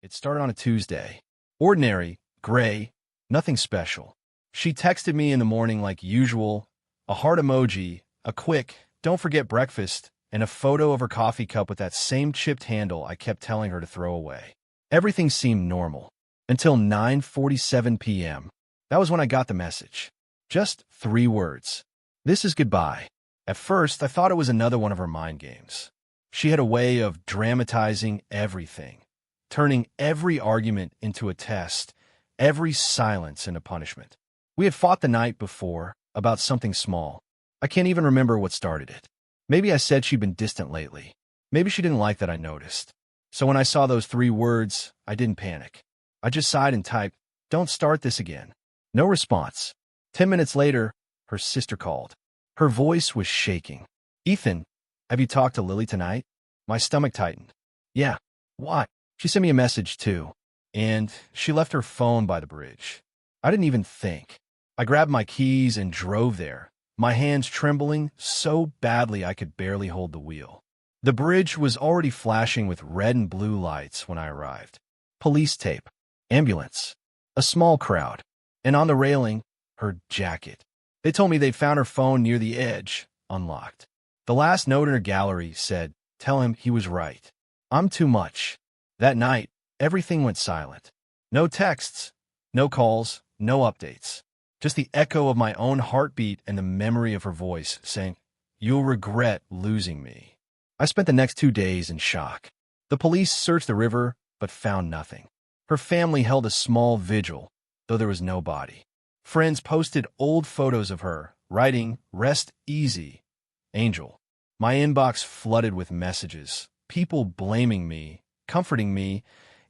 It started on a Tuesday. Ordinary, gray, nothing special. She texted me in the morning like usual, a heart emoji, a quick, don't forget breakfast, and a photo of her coffee cup with that same chipped handle I kept telling her to throw away. Everything seemed normal. Until 9:47 p.m. That was when I got the message. Just 3 words. This is goodbye. At first, I thought it was another one of her mind games. She had a way of dramatizing everything, turning every argument into a test, every silence into punishment. We had fought the night before about something small. I can't even remember what started it. Maybe I said she'd been distant lately. Maybe she didn't like that I noticed. So when I saw those 3 words, I didn't panic. I just sighed and typed, "Don't start this again." No response. 10 minutes later, her sister called. Her voice was shaking. "Ethan, have you talked to Lily tonight?" My stomach tightened. "Yeah. Why?" She sent me a message too. And she left her phone by the bridge. I didn't even think. I grabbed my keys and drove there, my hands trembling so badly I could barely hold the wheel. The bridge was already flashing with red and blue lights when I arrived. Police tape, ambulance, a small crowd, and on the railing, her jacket. They told me they'd found her phone near the edge, unlocked. The last note in her gallery said, "Tell him he was right. I'm too much." That night, everything went silent. No texts, no calls, no updates. Just the echo of my own heartbeat and the memory of her voice saying, "You'll regret losing me." I spent the next 2 days in shock. The police searched the river, but found nothing. Her family held a small vigil, though there was no body. Friends posted old photos of her, writing, "Rest easy, Angel." My inbox flooded with messages, people blaming me, comforting me,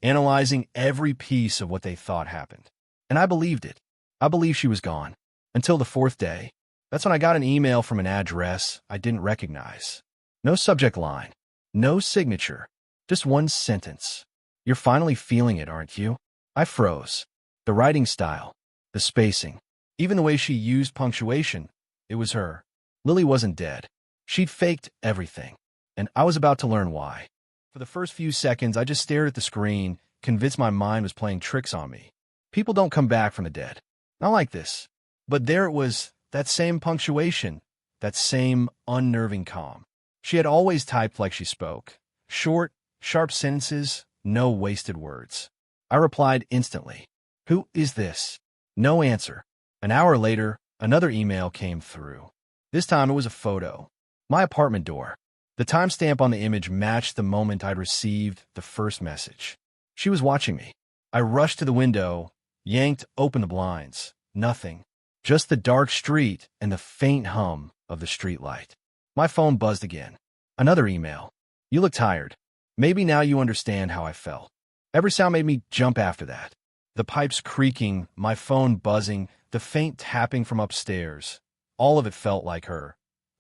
analyzing every piece of what they thought happened. And I believed it. I believed she was gone. Until the 4th day. That's when I got an email from an address I didn't recognize. No subject line. No signature. Just one sentence. "You're finally feeling it, aren't you?" I froze. The writing style. The spacing. Even the way she used punctuation. It was her. Lily wasn't dead. She'd faked everything. And I was about to learn why. For the first few seconds, I just stared at the screen, convinced my mind was playing tricks on me. People don't come back from the dead. Not like this. But there it was, that same punctuation, that same unnerving calm. She had always typed like she spoke. Short, sharp sentences, no wasted words. I replied instantly. "Who is this?" No answer. An hour later, another email came through. This time it was a photo. My apartment door. The timestamp on the image matched the moment I'd received the first message. She was watching me. I rushed to the window, yanked open the blinds. Nothing. Just the dark street and the faint hum of the streetlight. My phone buzzed again. Another email. "You look tired. Maybe now you understand how I felt." Every sound made me jump after that. The pipes creaking, my phone buzzing, the faint tapping from upstairs. All of it felt like her,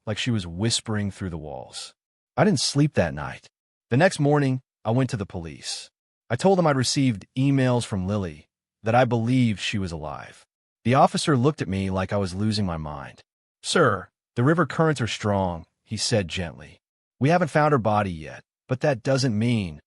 like she was whispering through the walls. I didn't sleep that night. The next morning, I went to the police. I told them I'd received emails from Lily, that I believed she was alive. The officer looked at me like I was losing my mind. "Sir, the river currents are strong," he said gently. "We haven't found her body yet, but that doesn't mean—"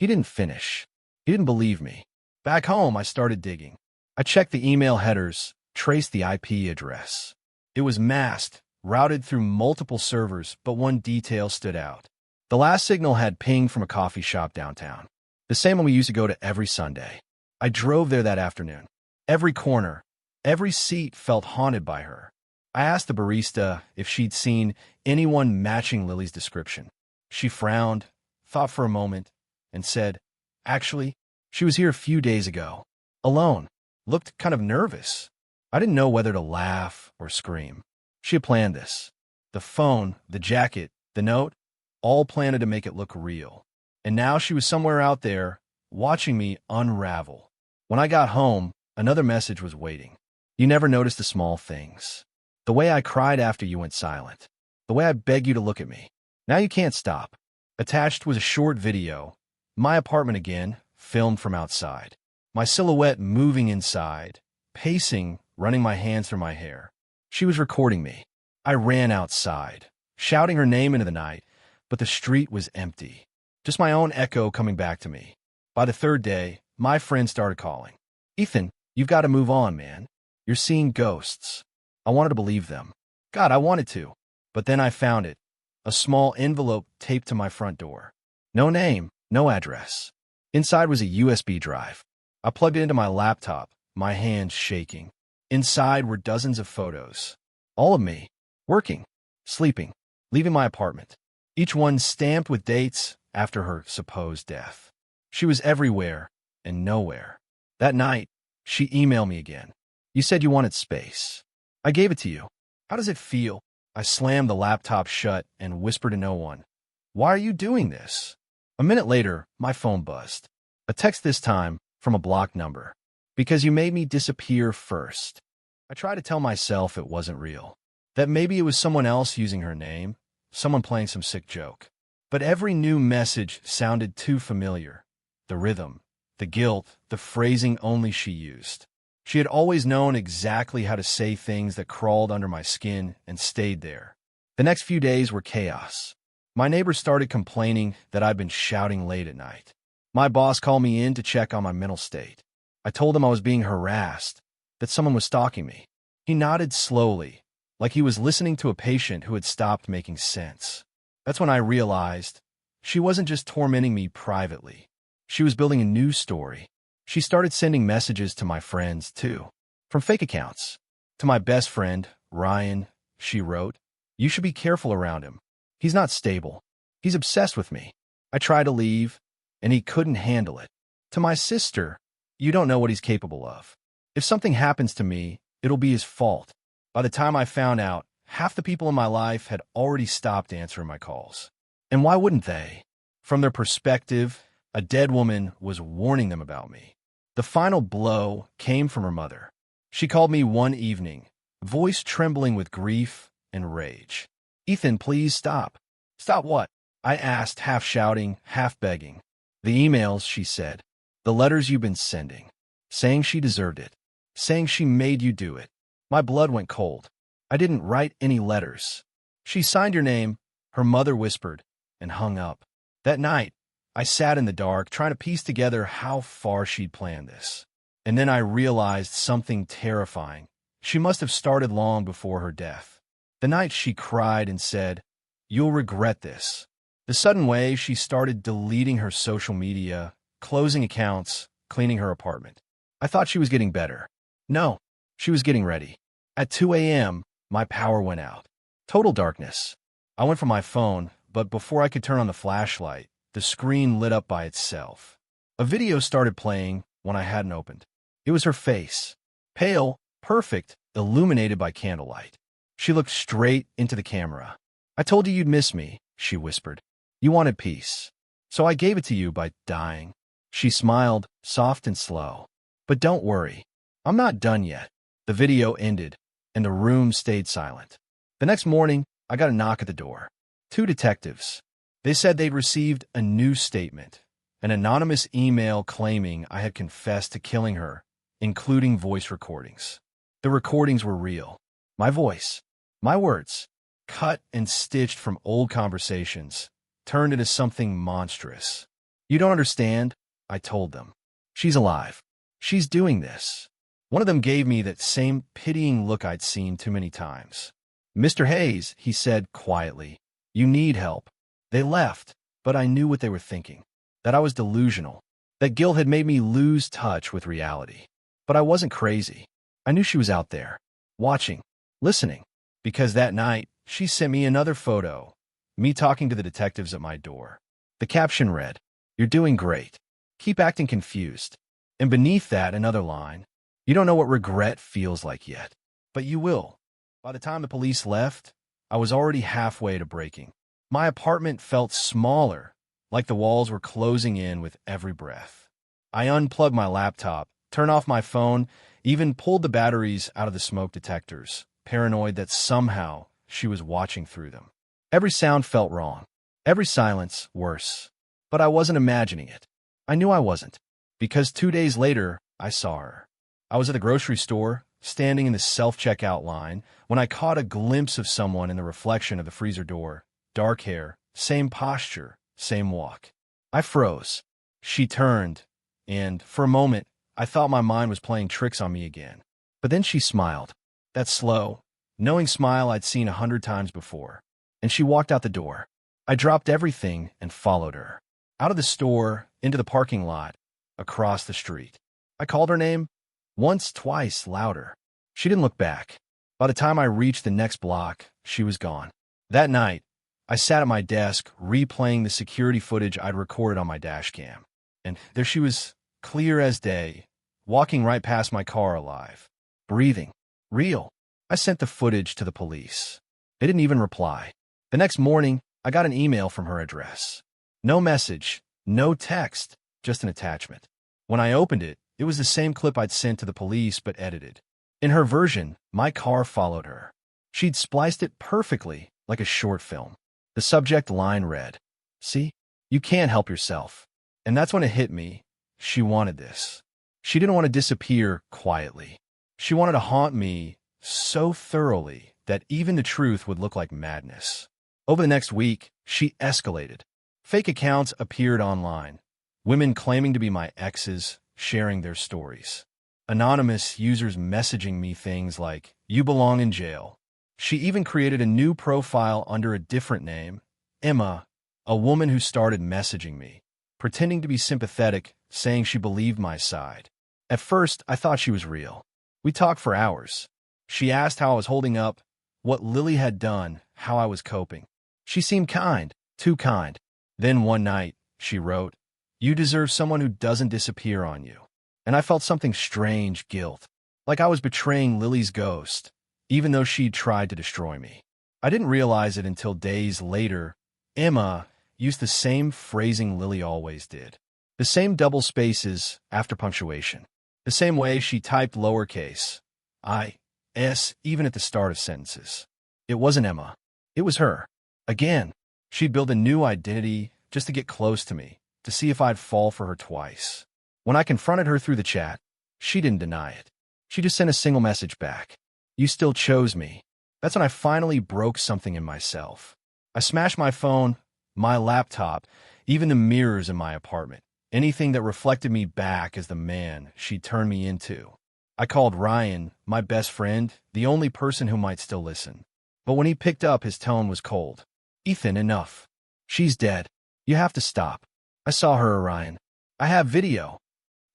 He didn't finish. He didn't believe me. Back home, I started digging. I checked the email headers, traced the IP address. It was masked, routed through multiple servers, but one detail stood out. The last signal had pinged from a coffee shop downtown. The same one we used to go to every Sunday. I drove there that afternoon. Every corner, every seat felt haunted by her. I asked the barista if she'd seen anyone matching Lily's description. She frowned, thought for a moment, and said, "Actually, she was here a few days ago. Alone. Looked kind of nervous." I didn't know whether to laugh or scream. She had planned this. The phone, the jacket, the note, all planned to make it look real. And now she was somewhere out there, watching me unravel. When I got home, another message was waiting. "You never noticed the small things. The way I cried after you went silent. The way I begged you to look at me. Now you can't stop." Attached was a short video. My apartment again, filmed from outside. My silhouette moving inside, pacing, running my hands through my hair. She was recording me. I ran outside, shouting her name into the night, but the street was empty. Just my own echo coming back to me. By the third day, my friend started calling. Ethan, you've got to move on, man. You're seeing ghosts. I wanted to believe them. God, I wanted to. But then I found it. A small envelope taped to my front door. No name, no address. Inside was a USB drive. I plugged it into my laptop, my hands shaking. Inside were dozens of photos. All of me. Working. Sleeping. Leaving my apartment. Each one stamped with dates after her supposed death. She was everywhere and nowhere. That night, she emailed me again. You said you wanted space. I gave it to you. How does it feel? I slammed the laptop shut and whispered to no one. Why are you doing this? A minute later, my phone buzzed. A text this time from a blocked number. Because you made me disappear first. I tried to tell myself it wasn't real. That maybe it was someone else using her name, someone playing some sick joke. But every new message sounded too familiar. The rhythm, the guilt, the phrasing only she used. She had always known exactly how to say things that crawled under my skin and stayed there. The next few days were chaos. My neighbors started complaining that I'd been shouting late at night. My boss called me in to check on my mental state. I told him I was being harassed, that someone was stalking me. He nodded slowly, like he was listening to a patient who had stopped making sense. That's when I realized she wasn't just tormenting me privately. She was building a new story. She started sending messages to my friends, too. From fake accounts. To my best friend, Ryan, she wrote, "You should be careful around him. He's not stable. He's obsessed with me. I tried to leave, and he couldn't handle it." To my sister, "You don't know what he's capable of. If something happens to me, it'll be his fault." By the time I found out, half the people in my life had already stopped answering my calls. And why wouldn't they? From their perspective, a dead woman was warning them about me. The final blow came from her mother. She called me one evening, voice trembling with grief and rage. "Ethan, please stop." "Stop what?" I asked, half shouting, half begging. "The emails," she said. "The letters you've been sending. Saying she deserved it. Saying she made you do it." My blood went cold. "I didn't write any letters." "She signed your name," her mother whispered, and hung up. That night, I sat in the dark, trying to piece together how far she'd planned this. And then I realized something terrifying. She must have started long before her death. The night she cried and said, "You'll regret this." The sudden way she started deleting her social media, closing accounts, cleaning her apartment. I thought she was getting better. No, she was getting ready. At 2 a.m., my power went out. Total darkness. I went for my phone, but before I could turn on the flashlight, the screen lit up by itself. A video started playing when I hadn't opened. It was her face. Pale, perfect, illuminated by candlelight. She looked straight into the camera. "I told you you'd miss me," she whispered. "You wanted peace. So I gave it to you by dying." She smiled, soft and slow. "But don't worry. I'm not done yet." The video ended, and the room stayed silent. The next morning, I got a knock at the door. 2 detectives. They said they'd received a new statement, an anonymous email claiming I had confessed to killing her, including voice recordings. The recordings were real. My voice, my words, cut and stitched from old conversations, turned into something monstrous. "You don't understand," I told them. "She's alive. She's doing this." One of them gave me that same pitying look I'd seen too many times. "Mr. Hayes," he said quietly, "you need help." They left, but I knew what they were thinking. That I was delusional. That guilt had made me lose touch with reality. But I wasn't crazy. I knew she was out there, watching, listening. Because that night, she sent me another photo, me talking to the detectives at my door. The caption read, "You're doing great. Keep acting confused." And beneath that, another line, "You don't know what regret feels like yet, but you will." By the time the police left, I was already halfway to breaking. My apartment felt smaller, like the walls were closing in with every breath. I unplugged my laptop, turned off my phone, even pulled the batteries out of the smoke detectors, paranoid that somehow she was watching through them. Every sound felt wrong, every silence worse. But I wasn't imagining it. I knew I wasn't, because 2 days later, I saw her. I was at the grocery store, standing in the self-checkout line, when I caught a glimpse of someone in the reflection of the freezer door. Dark hair, same posture, same walk. I froze. She turned, and for a moment, I thought my mind was playing tricks on me again. But then she smiled. That slow, knowing smile I'd seen 100 times before. And she walked out the door. I dropped everything and followed her. Out of the store, into the parking lot, across the street. I called her name. Once, twice, louder. She didn't look back. By the time I reached the next block, she was gone. That night, I sat at my desk, replaying the security footage I'd recorded on my dashcam. And there she was, clear as day, walking right past my car alive. Breathing. Real. I sent the footage to the police. They didn't even reply. The next morning, I got an email from her address. No message, no text, just an attachment. When I opened it, it was the same clip I'd sent to the police but edited. In her version, my car followed her. She'd spliced it perfectly, like a short film. The subject line read, "See? You can't help yourself." And that's when it hit me. She wanted this. She didn't want to disappear quietly. She wanted to haunt me so thoroughly that even the truth would look like madness. Over the next week, she escalated. Fake accounts appeared online. Women claiming to be my exes, sharing their stories. Anonymous users messaging me things like, "You belong in jail." She even created a new profile under a different name, Emma, a woman who started messaging me, pretending to be sympathetic, saying she believed my side. At first, I thought she was real. We talked for hours. She asked how I was holding up, what Lily had done, how I was coping. She seemed kind, too kind. Then one night, she wrote, "You deserve someone who doesn't disappear on you." And I felt something strange, guilt, like I was betraying Lily's ghost, even though she'd tried to destroy me. I didn't realize it until days later. Emma used the same phrasing Lily always did. The same double spaces after punctuation. The same way she typed lowercase I-S even at the start of sentences. It wasn't Emma. It was her. Again, she'd build a new identity just to get close to me, to see if I'd fall for her twice. When I confronted her through the chat, she didn't deny it. She just sent a single message back. "You still chose me." That's when I finally broke something in myself. I smashed my phone, my laptop, even the mirrors in my apartment. Anything that reflected me back as the man she turned me into. I called Ryan, my best friend, the only person who might still listen. But when he picked up, his tone was cold. "Ethan, enough. She's dead. You have to stop. I saw her, Ryan. I have video."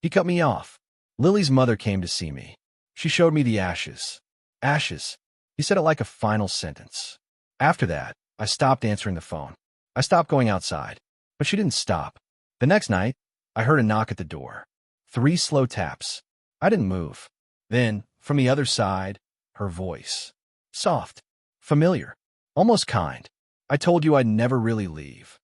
He cut me off. Lily's mother came to see me. She showed me the ashes. Ashes. He said it like a final sentence. After that, I stopped answering the phone. I stopped going outside. But she didn't stop. The next night, I heard a knock at the door. 3 slow taps. I didn't move. Then, from the other side, her voice. Soft. Familiar. Almost kind. "I told you I'd never really leave."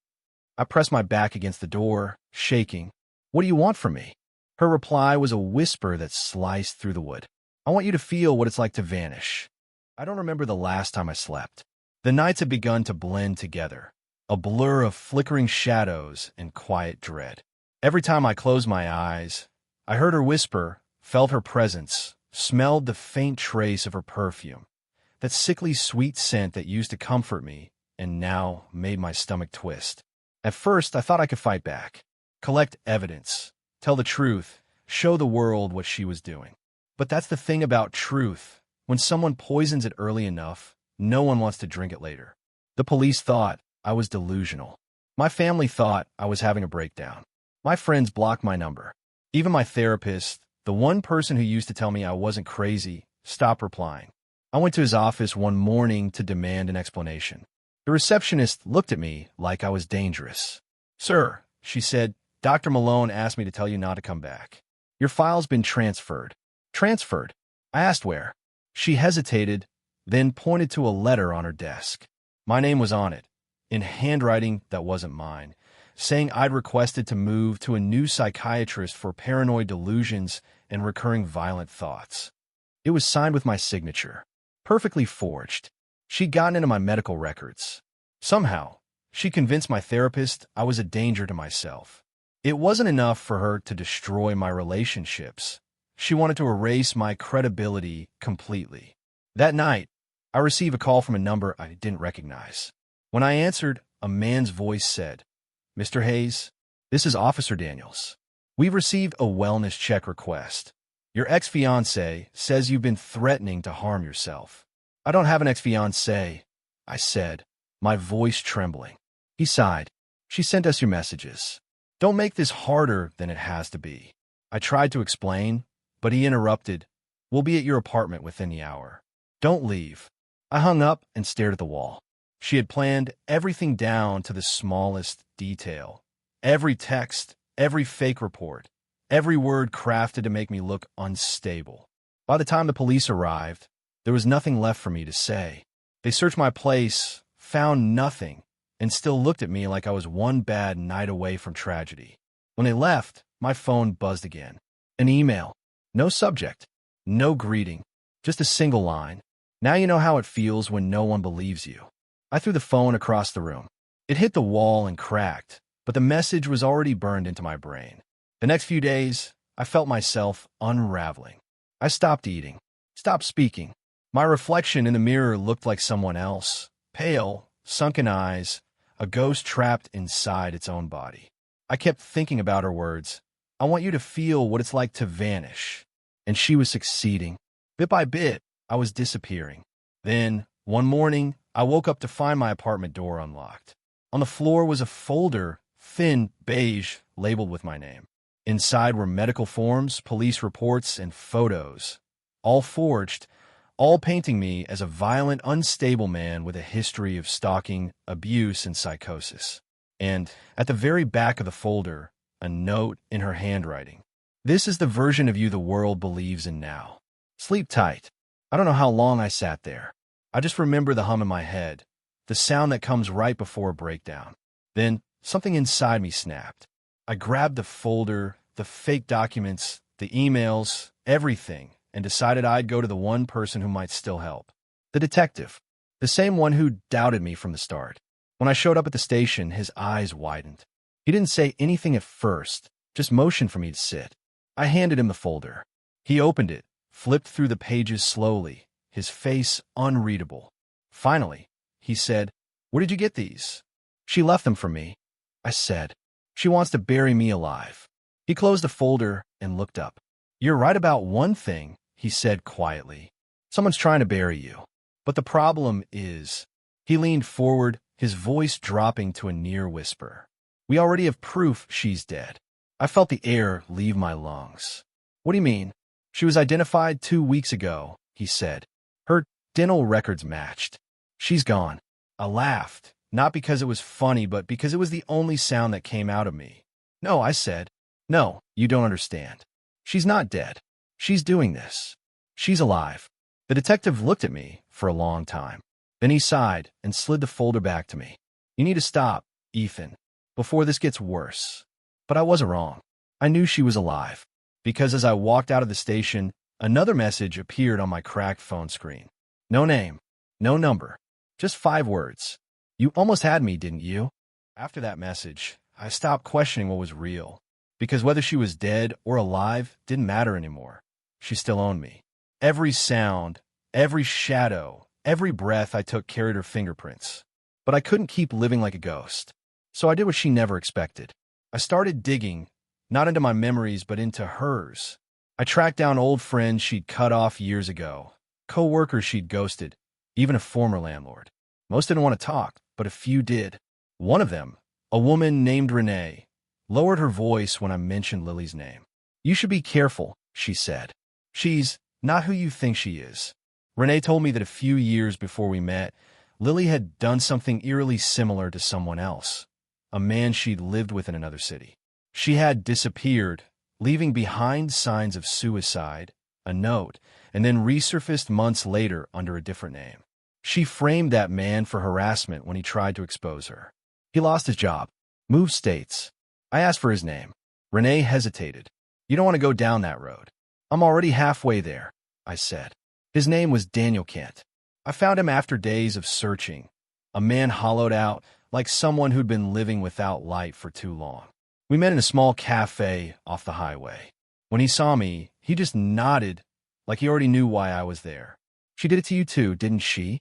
I pressed my back against the door, shaking. "What do you want from me?" Her reply was a whisper that sliced through the wood. "I want you to feel what it's like to vanish." I don't remember the last time I slept. The nights had begun to blend together, a blur of flickering shadows and quiet dread. Every time I closed my eyes, I heard her whisper, felt her presence, smelled the faint trace of her perfume, that sickly sweet scent that used to comfort me and now made my stomach twist. At first, I thought I could fight back, collect evidence, tell the truth, show the world what she was doing. But that's the thing about truth. When someone poisons it early enough, no one wants to drink it later. The police thought I was delusional. My family thought I was having a breakdown. My friends blocked my number. Even my therapist, the one person who used to tell me I wasn't crazy, stopped replying. I went to his office one morning to demand an explanation. The receptionist looked at me like I was dangerous. "Sir," she said, "Dr. Malone asked me to tell you not to come back. Your file's been transferred." "Transferred?" I asked where. She hesitated, then pointed to a letter on her desk. My name was on it, in handwriting that wasn't mine, saying I'd requested to move to a new psychiatrist for paranoid delusions and recurring violent thoughts. It was signed with my signature, perfectly forged. She'd gotten into my medical records. Somehow, she convinced my therapist I was a danger to myself. It wasn't enough for her to destroy my relationships. She wanted to erase my credibility completely. That night, I received a call from a number I didn't recognize. When I answered, a man's voice said, "Mr. Hayes, This is Officer Daniels. We've received a wellness check request. Your ex-fiancé says you've been threatening to harm yourself. I don't have an ex-fiancé, I said, my voice trembling. He sighed. She sent us your messages. Don't make this harder than it has to be. I tried to explain, but he interrupted. We'll be at your apartment within the hour. Don't leave. I hung up and stared at the wall. She had planned everything down to the smallest detail. Every text, every fake report, every word crafted to make me look unstable. By the time the police arrived, there was nothing left for me to say. They searched my place, found nothing, and still looked at me like I was one bad night away from tragedy. When they left, my phone buzzed again. An email. No subject. No greeting. Just a single line. Now you know how it feels when no one believes you. I threw the phone across the room. It hit the wall and cracked, but the message was already burned into my brain. The next few days, I felt myself unraveling. I stopped eating, stopped speaking. My reflection in the mirror looked like someone else, pale, sunken eyes, a ghost trapped inside its own body. I kept thinking about her words. I want you to feel what it's like to vanish. And she was succeeding. Bit by bit, I was disappearing. Then, one morning, I woke up to find my apartment door unlocked. On the floor was a folder, thin, beige, labeled with my name. Inside were medical forms, police reports, and photos, all forged, all painting me as a violent, unstable man with a history of stalking, abuse, and psychosis. And, at the very back of the folder, a note in her handwriting. This is the version of you the world believes in now. Sleep tight. I don't know how long I sat there. I just remember the hum in my head, the sound that comes right before a breakdown. Then, something inside me snapped. I grabbed the folder, the fake documents, the emails, everything, and decided I'd go to the one person who might still help. The detective. The same one who doubted me from the start. When I showed up at the station, his eyes widened. He didn't say anything at first, just motioned for me to sit. I handed him the folder. He opened it, flipped through the pages slowly, his face unreadable. Finally, he said, "Where did you get these?" "She left them for me," I said. "She wants to bury me alive." He closed the folder and looked up. "You're right about one thing," he said quietly. "Someone's trying to bury you. But the problem is..." He leaned forward, his voice dropping to a near whisper. "We already have proof she's dead." I felt the air leave my lungs. "What do you mean?" "She was identified 2 weeks ago," he said. "Her dental records matched. She's gone." I laughed, not because it was funny, but because it was the only sound that came out of me. "No," I said. "No, you don't understand. She's not dead. She's doing this. She's alive." The detective looked at me for a long time. Then he sighed and slid the folder back to me. "You need to stop, Ethan, before this gets worse." But I wasn't wrong. I knew she was alive, because as I walked out of the station, another message appeared on my cracked phone screen. No name, no number, just 5 words. "You almost had me, didn't you?" After that message, I stopped questioning what was real, because whether she was dead or alive didn't matter anymore. She still owned me. Every sound, every shadow, every breath I took carried her fingerprints. But I couldn't keep living like a ghost. So I did what she never expected. I started digging, not into my memories, but into hers. I tracked down old friends she'd cut off years ago, co-workers she'd ghosted, even a former landlord. Most didn't want to talk, but a few did. One of them, a woman named Renee, lowered her voice when I mentioned Lily's name. "You should be careful," she said. "She's not who you think she is." Renee told me that a few years before we met, Lily had done something eerily similar to someone else, a man she'd lived with in another city. She had disappeared, leaving behind signs of suicide, a note, and then resurfaced months later under a different name. She framed that man for harassment when he tried to expose her. He lost his job, moved states. I asked for his name. Renee hesitated. "You don't want to go down that road." "I'm already halfway there," I said. His name was Daniel Kent. I found him after days of searching, a man hollowed out, like someone who'd been living without light for too long. We met in a small cafe off the highway. When he saw me, he just nodded like he already knew why I was there. "She did it to you too, didn't she?"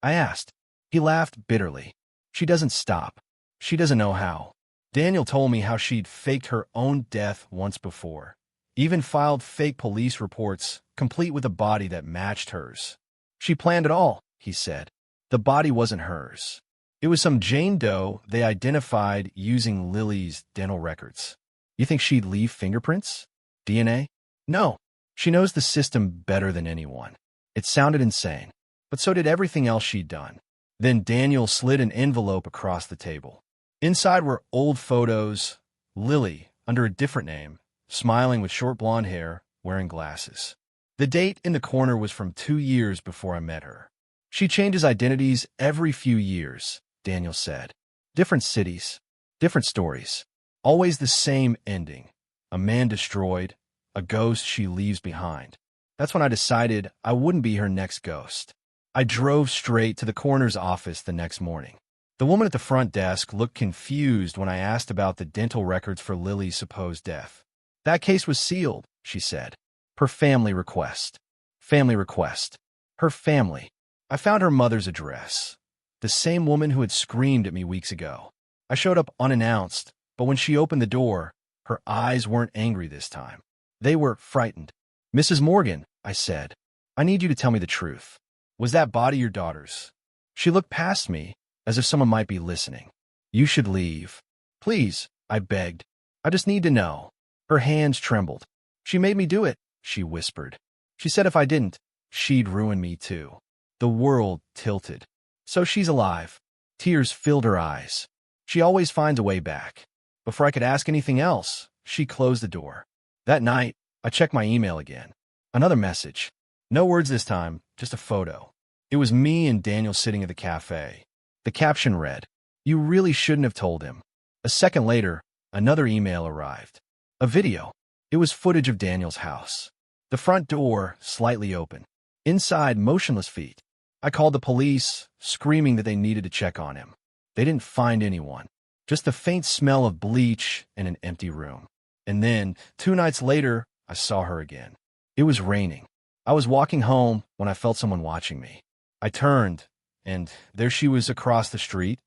I asked. He laughed bitterly. "She doesn't stop. She doesn't know how." Daniel told me how she'd faked her own death once before, even filed fake police reports, complete with a body that matched hers. She planned it all, he said. The body wasn't hers. It was some Jane Doe they identified using Lily's dental records. You think she'd leave fingerprints? DNA? No. She knows the system better than anyone. It sounded insane, but so did everything else she'd done. Then Daniel slid an envelope across the table. Inside were old photos, Lily, under a different name, smiling with short blonde hair, wearing glasses. The date in the corner was from 2 years before I met her. She changes identities every few years, Daniel said. Different cities, different stories. Always the same ending. A man destroyed, a ghost she leaves behind. That's when I decided I wouldn't be her next ghost. I drove straight to the coroner's office the next morning. The woman at the front desk looked confused when I asked about the dental records for Lily's supposed death. That case was sealed, she said. Per family request. Family request. Her family. I found her mother's address. The same woman who had screamed at me weeks ago. I showed up unannounced, but when she opened the door, her eyes weren't angry this time. They were frightened. Mrs. Morgan, I said, I need you to tell me the truth. Was that body your daughter's? She looked past me, as if someone might be listening. You should leave. Please, I begged. I just need to know. Her hands trembled. She made me do it, she whispered. She said if I didn't, she'd ruin me too. The world tilted. So she's alive. Tears filled her eyes. She always finds a way back. Before I could ask anything else, she closed the door. That night, I checked my email again. Another message. No words this time, just a photo. It was me and Daniel sitting at the cafe. The caption read, "You really shouldn't have told him." A second later, another email arrived. A video. It was footage of Daniel's house. The front door slightly open. Inside, motionless feet. I called the police, screaming that they needed to check on him. They didn't find anyone. Just the faint smell of bleach in an empty room. And then, 2 nights later, I saw her again. It was raining. I was walking home when I felt someone watching me. I turned, and there she was across the street,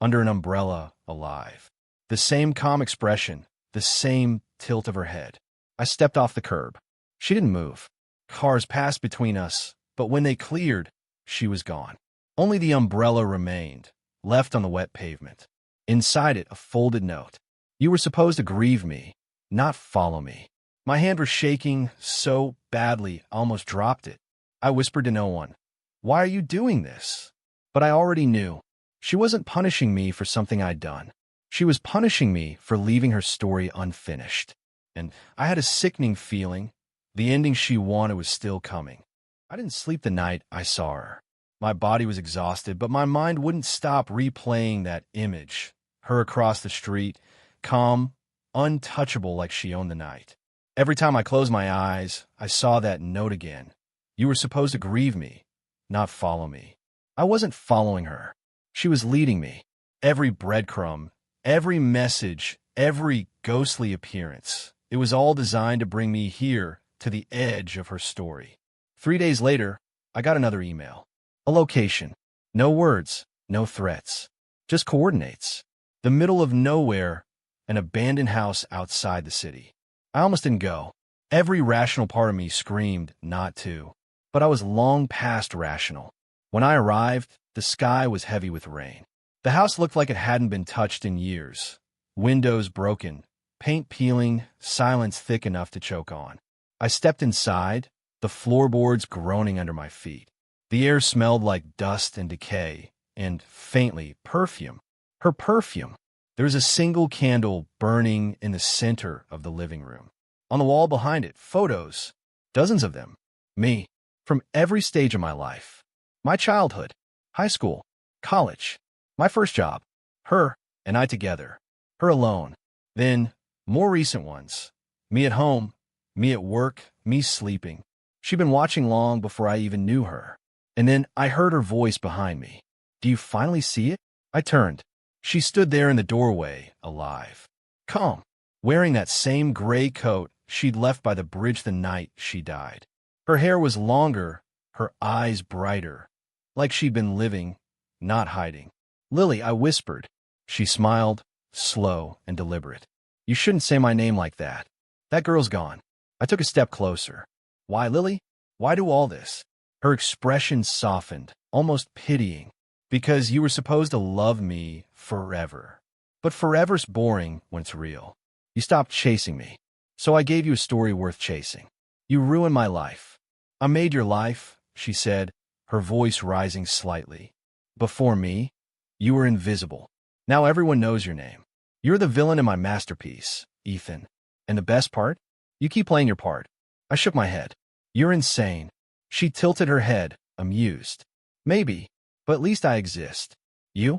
under an umbrella, alive. The same calm expression, the same tilt of her head. I stepped off the curb. She didn't move. Cars passed between us, but when they cleared, she was gone. Only the umbrella remained, left on the wet pavement. Inside it, a folded note. You were supposed to grieve me, not follow me. My hand was shaking so badly, I almost dropped it. I whispered to no one, "Why are you doing this?" But I already knew. She wasn't punishing me for something I'd done. She was punishing me for leaving her story unfinished. And I had a sickening feeling the ending she wanted was still coming. I didn't sleep the night I saw her. My body was exhausted, but my mind wouldn't stop replaying that image. Her across the street, calm, untouchable like she owned the night. Every time I closed my eyes, I saw that note again. You were supposed to grieve me, not follow me. I wasn't following her. She was leading me. Every breadcrumb, every message, every ghostly appearance. It was all designed to bring me here, to the edge of her story. 3 days later, I got another email. A location. No words, no threats. Just coordinates. The middle of nowhere, an abandoned house outside the city. I almost didn't go. Every rational part of me screamed not to. But I was long past rational. When I arrived, the sky was heavy with rain. The house looked like it hadn't been touched in years. Windows broken, paint peeling, silence thick enough to choke on. I stepped inside, the floorboards groaning under my feet. The air smelled like dust and decay, and, faintly, perfume. Her perfume. There was a single candle burning in the center of the living room. On the wall behind it, photos. Dozens of them. Me. From every stage of my life. My childhood. High school. College. My first job. Her and I together. Her alone. Then, more recent ones. Me at home. Me at work. Me sleeping. She'd been watching long before I even knew her. And then I heard her voice behind me. Do you finally see it? I turned. She stood there in the doorway, alive. Calm. Wearing that same gray coat she'd left by the bridge the night she died. Her hair was longer, her eyes brighter. Like she'd been living, not hiding. Lily, I whispered. She smiled, slow and deliberate. You shouldn't say my name like that. That girl's gone. I took a step closer. Why, Lily? Why do all this? Her expression softened, almost pitying. Because you were supposed to love me forever. But forever's boring when it's real. You stopped chasing me. So I gave you a story worth chasing. You ruined my life. I made your life, she said, her voice rising slightly. Before me, you were invisible. Now everyone knows your name. You're the villain in my masterpiece, Ethan. And the best part? You keep playing your part. I shook my head. You're insane. She tilted her head, amused. Maybe, but at least I exist. You're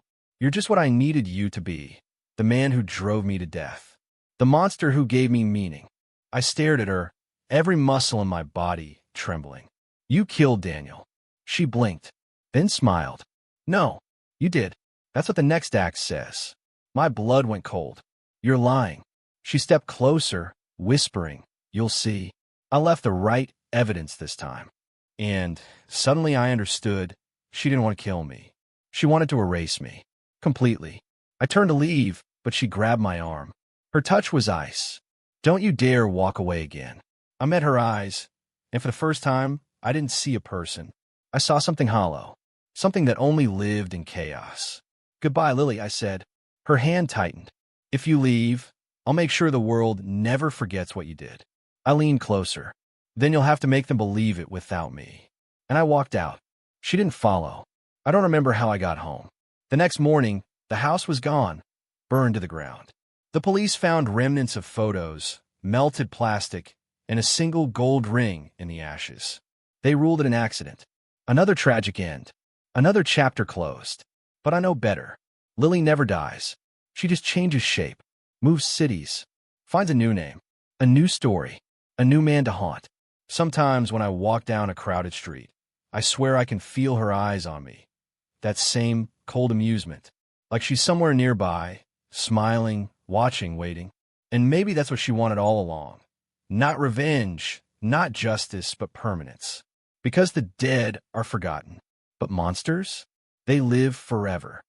just what I needed you to be. The man who drove me to death. The monster who gave me meaning. I stared at her, every muscle in my body trembling. You killed Daniel. She blinked, then smiled. No, you did. That's what the next act says. My blood went cold. You're lying. She stepped closer, whispering, you'll see. I left the right evidence this time. And suddenly I understood she didn't want to kill me. She wanted to erase me. Completely. I turned to leave, but she grabbed my arm. Her touch was ice. Don't you dare walk away again. I met her eyes, and for the first time, I didn't see a person. I saw something hollow. Something that only lived in chaos. Goodbye, Lily, I said. Her hand tightened. If you leave, I'll make sure the world never forgets what you did. I leaned closer. Then you'll have to make them believe it without me. And I walked out. She didn't follow. I don't remember how I got home. The next morning, the house was gone, burned to the ground. The police found remnants of photos, melted plastic, and a single gold ring in the ashes. They ruled it an accident. Another tragic end. Another chapter closed. But I know better. Lily never dies. She just changes shape, moves cities, finds a new name, a new story, a new man to haunt. Sometimes when I walk down a crowded street, I swear I can feel her eyes on me. That same cold amusement. Like she's somewhere nearby, smiling, watching, waiting. And maybe that's what she wanted all along. Not revenge, not justice, but permanence. Because the dead are forgotten. But monsters? They live forever.